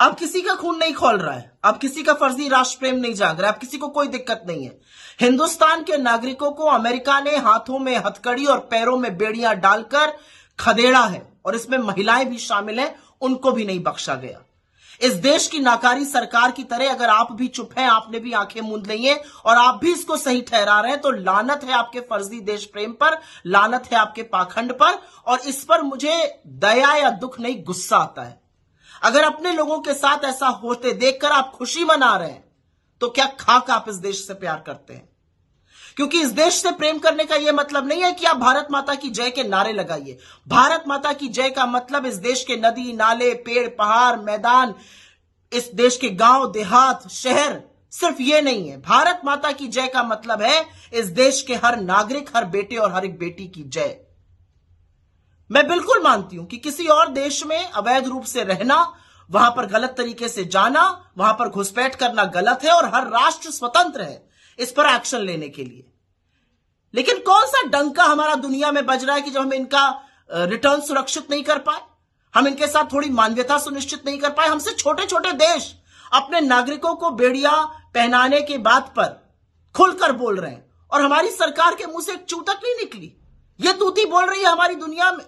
अब किसी का खून नहीं खौल रहा है, अब किसी का फर्जी राष्ट्र प्रेम नहीं जाग रहा है, अब किसी को कोई दिक्कत नहीं है। हिंदुस्तान के नागरिकों को अमेरिका ने हाथों में हथकड़ी और पैरों में बेड़ियां डालकर खदेड़ा है, और इसमें महिलाएं भी शामिल हैं, उनको भी नहीं बख्शा गया। इस देश की नाकारी सरकार की तरह अगर आप भी चुप हैं, आपने भी आंखें मूंद ली हैं और आप भी इसको सही ठहरा रहे हैं, तो लानत है आपके फर्जी देश प्रेम पर, लानत है आपके पाखंड पर। और इस पर मुझे दया या दुख नहीं, गुस्सा आता है। अगर अपने लोगों के साथ ऐसा होते देखकर आप खुशी मना रहे हैं, तो क्या खाक आप इस देश से प्यार करते हैं? क्योंकि इस देश से प्रेम करने का यह मतलब नहीं है कि आप भारत माता की जय के नारे लगाइए। भारत माता की जय का मतलब इस देश के नदी नाले, पेड़ पहाड़, मैदान, इस देश के गांव देहात, शहर, सिर्फ ये नहीं है। भारत माता की जय का मतलब है इस देश के हर नागरिक, हर बेटे और हर एक बेटी की जय। मैं बिल्कुल मानती हूं कि किसी और देश में अवैध रूप से रहना, वहां पर गलत तरीके से जाना, वहां पर घुसपैठ करना गलत है, और हर राष्ट्र स्वतंत्र है इस पर एक्शन लेने के लिए। लेकिन कौन सा डंका हमारा दुनिया में बज रहा है कि जब हम इनका रिटर्न सुरक्षित नहीं कर पाए, हम इनके साथ थोड़ी मानवीयता सुनिश्चित नहीं कर पाए। हमसे छोटे छोटे देश अपने नागरिकों को बेड़िया पहनाने के बात पर खुलकर बोल रहे हैं, और हमारी सरकार के मुंह से एक चूतक नहीं निकली। ये तूती बोल रही है हमारी दुनिया में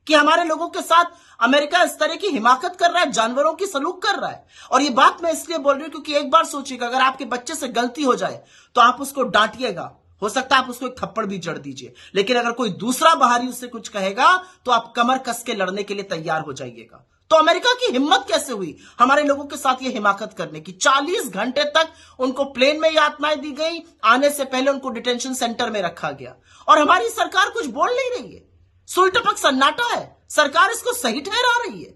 कि हमारे लोगों के साथ अमेरिका इस तरह की हिमाकत कर रहा है, जानवरों की सलूक कर रहा है। और ये बात मैं इसलिए बोल रही हूं क्योंकि एक बार सोचिएगा, अगर आपके बच्चे से गलती हो जाए तो आप उसको डांटिएगा, हो सकता है आप उसको एक थप्पड़ भी जड़ दीजिए, लेकिन अगर कोई दूसरा बाहरी उससे कुछ कहेगा तो आप कमर कस के लड़ने के लिए तैयार हो जाइएगा। तो अमेरिका की हिम्मत कैसे हुई हमारे लोगों के साथ ये हिमाकत करने की? 40 घंटे तक उनको प्लेन में यातनाएं दी गई, आने से पहले उनको डिटेंशन सेंटर में रखा गया, और हमारी सरकार कुछ बोल नहीं रही है। सुई टपक सन्नाटा है, सरकार इसको सही ठहरा रही है।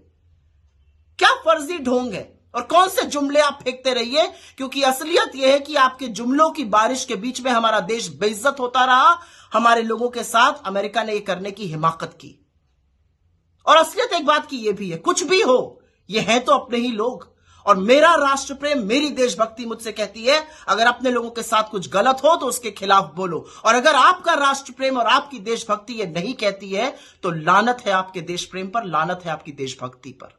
क्या फर्जी ढोंग है, और कौन से जुमले आप फेंकते रहिए, क्योंकि असलियत यह है कि आपके जुमलों की बारिश के बीच में हमारा देश बेइज्जत होता रहा। हमारे लोगों के साथ अमेरिका ने यह करने की हिमाकत की। और असलियत एक बात की यह भी है, कुछ भी हो, ये है तो अपने ही लोग। और मेरा राष्ट्र प्रेम, मेरी देशभक्ति मुझसे कहती है, अगर अपने लोगों के साथ कुछ गलत हो तो उसके खिलाफ बोलो। और अगर आपका राष्ट्र प्रेम और आपकी देशभक्ति ये नहीं कहती है, तो लानत है आपके देश प्रेम पर, लानत है आपकी देशभक्ति पर।